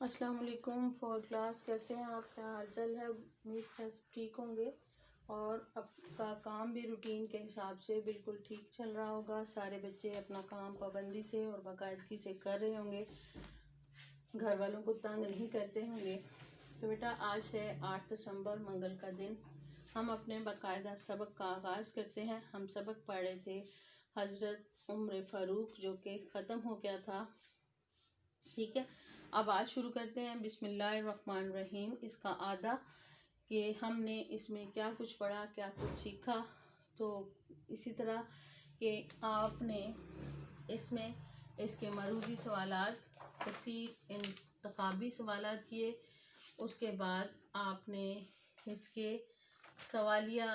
السلام علیکم four class, کیسے ہیں آپ؟ کیا حال چال ہے؟ امید ہے سب ٹھیک ہوں گے اور آپ کا کام بھی روٹین کے حساب سے بالکل ٹھیک چل رہا ہوگا۔ سارے بچے اپنا کام پابندی سے اور باقاعدگی سے کر رہے ہوں گے، گھر والوں کو تنگ نہیں کرتے ہوں گے۔ تو بیٹا آج ہے 8 دسمبر منگل کا دن، ہم اپنے باقاعدہ سبق کا آغاز کرتے ہیں۔ ہم سبق پڑھ رہے تھے حضرت عمر فاروق جو کہ ختم ہو گیا تھا، ٹھیک ہے۔ اب آج شروع کرتے ہیں۔ بسم اللہ الرحمن الرحیم۔ اس کا آدھا کہ ہم نے اس میں کیا کچھ پڑھا، کیا کچھ سیکھا، تو اسی طرح کہ آپ نے اس میں اس کے مروزی سوالات، کثیر انتخابی سوالات کیے، اس کے بعد آپ نے اس کے سوالیہ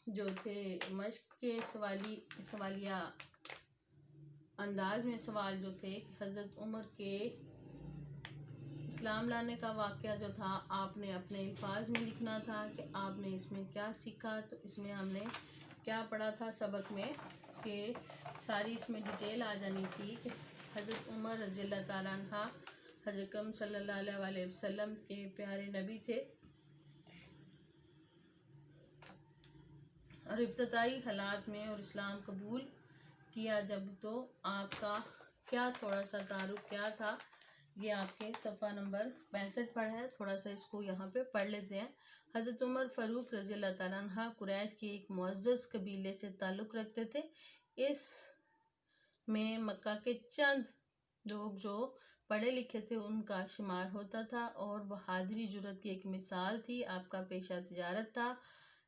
جو تھے مشق کے سوالیہ انداز میں سوال جو تھے، حضرت عمر کے اسلام لانے کا واقعہ جو تھا آپ نے اپنے الفاظ میں لکھنا تھا کہ آپ نے اس میں کیا سیکھا۔ تو اس میں ہم نے کیا پڑھا تھا سبق میں کہ ساری اس میں ڈیٹیل آ جانی تھی کہ حضرت عمر رضی اللہ تعالیٰ عنہ حضرت اکرم صلی اللہ علیہ وسلم کے پیارے نبی تھے، اور ابتدائی حالات میں اور اسلام قبول کیا جب تو آپ کا کیا تھوڑا سا تعارف کیا تھا۔ یہ آپ کے صفحہ نمبر 65 پر ہے، تھوڑا سا اس کو یہاں پہ پڑھ لیتے ہیں۔ حضرت عمر فاروق رضی اللہ تعالیٰ عنہ قریش کی ایک معزز قبیلے سے تعلق رکھتے تھے۔ اس میں مکہ کے چند لوگ جو پڑھے لکھے تھے ان کا شمار ہوتا تھا، اور بہادری جرأت کی ایک مثال تھی۔ آپ کا پیشہ تجارت تھا۔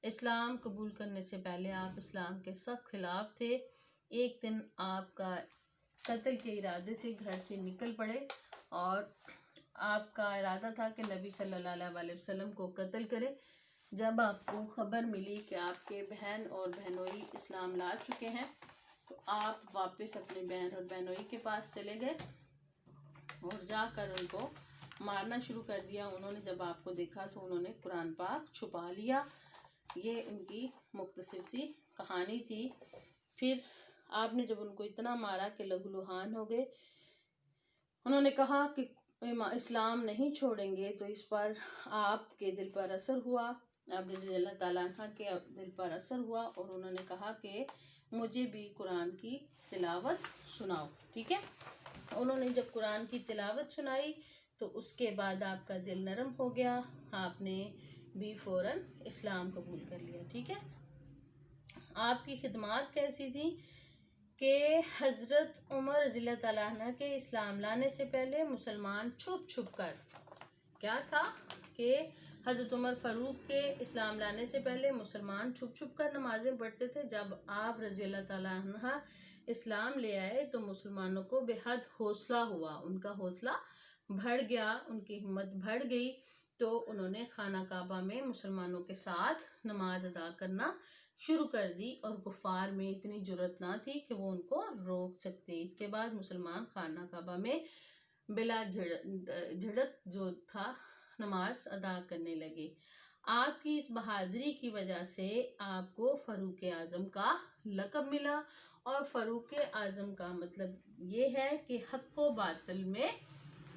اسلام قبول کرنے سے پہلے آپ اسلام کے سخت خلاف تھے۔ ایک دن آپ کا قتل کے ارادے سے گھر سے نکل پڑے، اور آپ کا ارادہ تھا کہ نبی صلی اللہ علیہ وسلم کو قتل کرے۔ جب آپ کو خبر ملی کہ آپ کے بہن اور بہنوئی اسلام لا چکے ہیں، تو آپ واپس اپنے بہن اور بہنوئی کے پاس چلے گئے اور جا کر ان کو مارنا شروع کر دیا۔ انہوں نے جب آپ کو دیکھا تو انہوں نے قرآن پاک چھپا لیا۔ یہ ان کی مختصر سی کہانی تھی۔ پھر آپ نے جب ان کو اتنا مارا کہ لہو لہان ہو گئے، انہوں نے کہا کہ اسلام نہیں چھوڑیں گے، تو اس پر آپ کے دل پر اثر ہوا، آپ رضی اللہ تعالیٰ عنہ کے دل پر اثر ہوا، اور انہوں نے کہا کہ مجھے بھی قرآن کی تلاوت سناؤ، ٹھیک ہے۔ انہوں نے جب قرآن کی تلاوت سنائی تو اس کے بعد آپ کا دل نرم ہو گیا، آپ نے بھی فوراً اسلام قبول کر لیا، ٹھیک ہے۔ آپ کی خدمات کیسی تھیں کہ حضرت عمر رضی اللہ تعالیٰ عنہ کے اسلام لانے سے پہلے مسلمان چھپ چھپ کر کیا تھا کہ حضرت عمر فاروق کے اسلام لانے سے پہلے مسلمان چھپ چھپ کر نمازیں پڑھتے تھے۔ جب آپ رضی اللہ تعالیٰ عنہ اسلام لے آئے تو مسلمانوں کو بے حد حوصلہ ہوا، ان کا حوصلہ بڑھ گیا، ان کی ہمت بڑھ گئی، تو انہوں نے خانہ کعبہ میں مسلمانوں کے ساتھ نماز ادا کرنا شروع کر دی، اور کفار میں اتنی جرأت نہ تھی کہ وہ ان کو روک سکتے۔ اس کے بعد مسلمان خانہ کعبہ میں بلا جھڑک جو تھا نماز ادا کرنے لگے۔ آپ کی اس بہادری کی وجہ سے آپ کو فاروق اعظم کا لقب ملا، اور فاروق اعظم کا مطلب یہ ہے کہ حق و باطل میں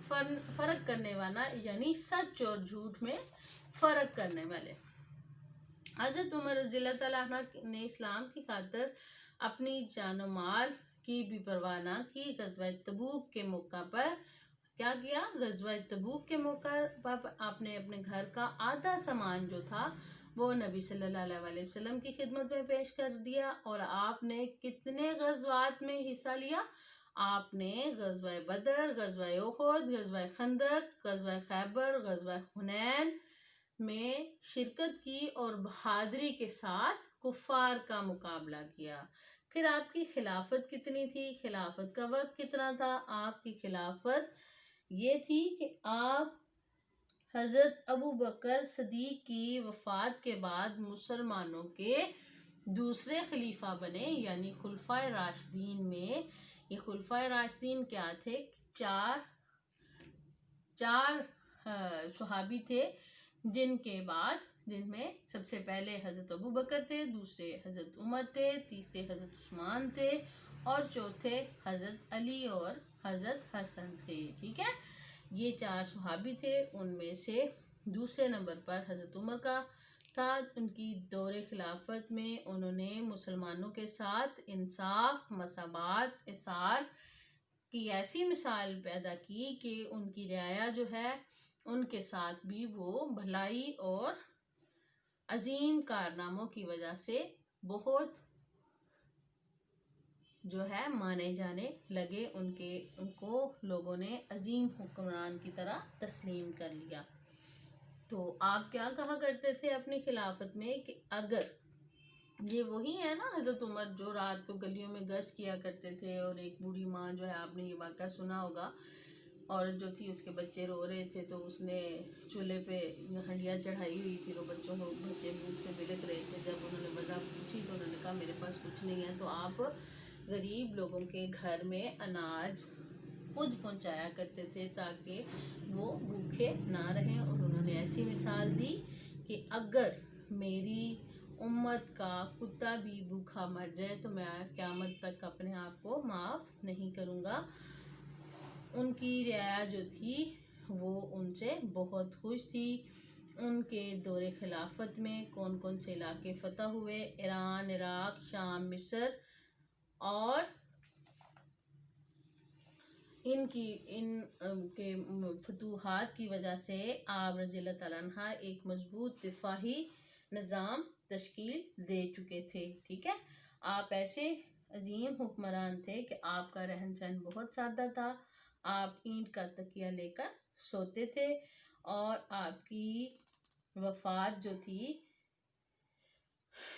فرق کرنے والا، یعنی سچ اور جھوٹ میں فرق کرنے والے۔ حضرت عمر رضی اللہ تعالیٰ عنہ نے اسلام کی خاطر اپنی جان و مال کی بھی پرواہ نہ کی۔ غزوہ تبوک کے موقع پر کیا کیا؟ غزوہ تبوک کے موقع پر آپ نے اپنے گھر کا آدھا سامان جو تھا وہ نبی صلی اللہ علیہ وسلم کی خدمت میں پیش کر دیا۔ اور آپ نے کتنے غزوات میں حصہ لیا؟ آپ نے غزوہ بدر، غزوہ احد، غزوہ خندق، غزوہ خیبر، غزوہ حنین میں شرکت کی، اور بہادری کے ساتھ کفار کا مقابلہ کیا۔ پھر آپ کی خلافت کتنی تھی؟ خلافت کا وقت کتنا تھا؟ آپ کی خلافت یہ تھی کہ آپ حضرت ابو بکر صدیق کی وفات کے بعد مسلمانوں کے دوسرے خلیفہ بنے، یعنی خلفائے راشدین میں۔ یہ خلفائے راشدین کیا تھے؟ چار صحابی تھے، جن میں سب سے پہلے حضرت ابو بکر تھے، دوسرے حضرت عمر تھے، تیسرے حضرت عثمان تھے، اور چوتھے حضرت علی اور حضرت حسن تھے، ٹھیک ہے۔ یہ 4 صحابی تھے، ان میں سے دوسرے نمبر پر حضرت عمر کا تھا۔ ان کی دور خلافت میں انہوں نے مسلمانوں کے ساتھ انصاف، مساوات، احسان کی ایسی مثال پیدا کی کہ ان کی رعایا جو ہے ان کے ساتھ بھی وہ بھلائی اور عظیم کارناموں کی وجہ سے بہت جو ہے مانے جانے لگے، ان کو لوگوں نے عظیم حکمران کی طرح تسلیم کر لیا۔ تو آپ کیا کہا کرتے تھے اپنی خلافت میں کہ اگر یہ وہی ہے نا حضرت عمر جو رات کو گلیوں میں گشت کیا کرتے تھے، اور ایک بوڑھی ماں جو ہے، آپ نے یہ واقعہ سنا ہوگا، اور جو تھی اس کے بچے رو رہے تھے تو اس نے چولہے پہ ہنڈیاں چڑھائی ہوئی تھی، تو بچے بھوک سے بلک رہے تھے۔ جب انہوں نے وجہ پوچھی تو انہوں نے کہا میرے پاس کچھ نہیں ہے، تو آپ غریب لوگوں کے گھر میں اناج خود پہنچایا کرتے تھے تاکہ وہ بھوکے نہ رہیں، اور انہوں نے ایسی مثال دی کہ اگر میری امت کا کتا بھی بھوکا مر جائے تو میں قیامت تک اپنے آپ کو معاف نہیں کروں گا۔ ان کی رعایا جو تھی وہ ان سے بہت خوش تھی۔ ان کے دور خلافت میں کون کون سے علاقے فتح ہوئے؟ ایران، عراق، شام، مصر، اور ان کے فتوحات کی وجہ سے آپ رضی اللہ تعالیٰ عنہ ایک مضبوط دفاعی نظام تشکیل دے چکے تھے۔ ٹھیک ہے، آپ ایسے عظیم حکمران تھے کہ آپ کا رہن سہن بہت سادہ تھا، آپ اینٹ کا تکیہ لے کر سوتے تھے، اور آپ کی وفات جو تھی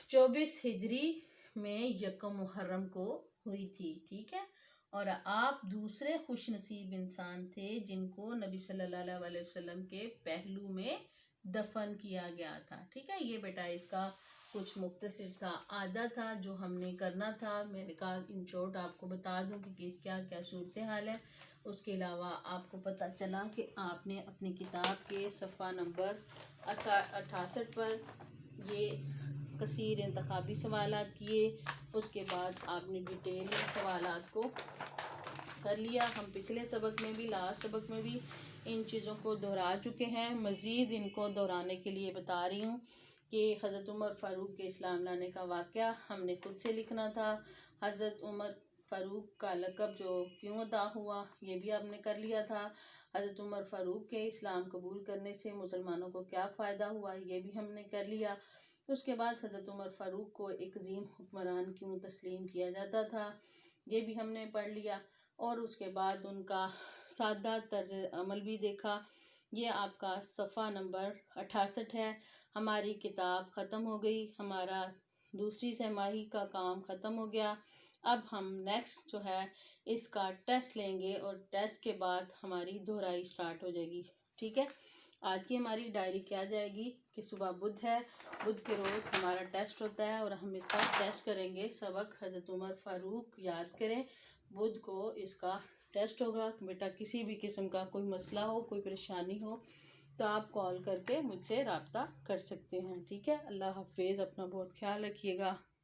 24 ہجری میں 1 محرم کو ہوئی تھی۔ ٹھیک ہے، اور آپ دوسرے خوش نصیب انسان تھے جن کو نبی صلی اللہ علیہ وسلم کے پہلو میں دفن کیا گیا تھا۔ ٹھیک ہے، یہ بیٹا اس کا کچھ مختصر سا اعادہ تھا جو ہم نے کرنا تھا۔ میں نے کہا ان شارٹ آپ کو بتا دوں کہ کیا کیا صورتحال ہے۔ اس کے علاوہ آپ کو پتہ چلا کہ آپ نے اپنی کتاب کے صفحہ نمبر 68 پر یہ کثیر انتخابی سوالات کیے، اس کے بعد آپ نے ڈیٹیل سوالات کو کر لیا۔ ہم پچھلے سبق میں بھی، لاسٹ سبق میں بھی ان چیزوں کو دہرا چکے ہیں، مزید ان کو دہرانے کے لیے بتا رہی ہوں کہ حضرت عمر فاروق کے اسلام لانے کا واقعہ ہم نے خود سے لکھنا تھا۔ حضرت عمر فاروق کا لقب جو کیوں ادا ہوا یہ بھی آپ نے کر لیا تھا۔ حضرت عمر فاروق کے اسلام قبول کرنے سے مسلمانوں کو کیا فائدہ ہوا یہ بھی ہم نے کر لیا۔ اس کے بعد حضرت عمر فاروق کو ایک عظیم حکمران کیوں تسلیم کیا جاتا تھا یہ بھی ہم نے پڑھ لیا، اور اس کے بعد ان کا سادہ طرز عمل بھی دیکھا۔ یہ آپ کا صفحہ نمبر 68 ہے۔ ہماری کتاب ختم ہو گئی، ہمارا دوسری سہ-ماہی کا کام ختم ہو گیا۔ اب ہم نیکسٹ جو ہے اس کا ٹیسٹ لیں گے، اور ٹیسٹ کے بعد ہماری دہرائی سٹارٹ ہو جائے گی۔ ٹھیک ہے، آج کی ہماری ڈائری کیا جائے گی کہ صبح بدھ ہے، بدھ کے روز ہمارا ٹیسٹ ہوتا ہے، اور ہم اس کا ٹیسٹ کریں گے۔ سبق حضرت عمر فاروق یاد کریں، بدھ کو اس کا ٹیسٹ ہوگا۔ بیٹا کسی بھی قسم کا کوئی مسئلہ ہو، کوئی پریشانی ہو تو آپ کال کر کے مجھ سے رابطہ کر سکتے ہیں۔ ٹھیک ہے، اللہ حافظ، اپنا بہت خیال رکھیے گا۔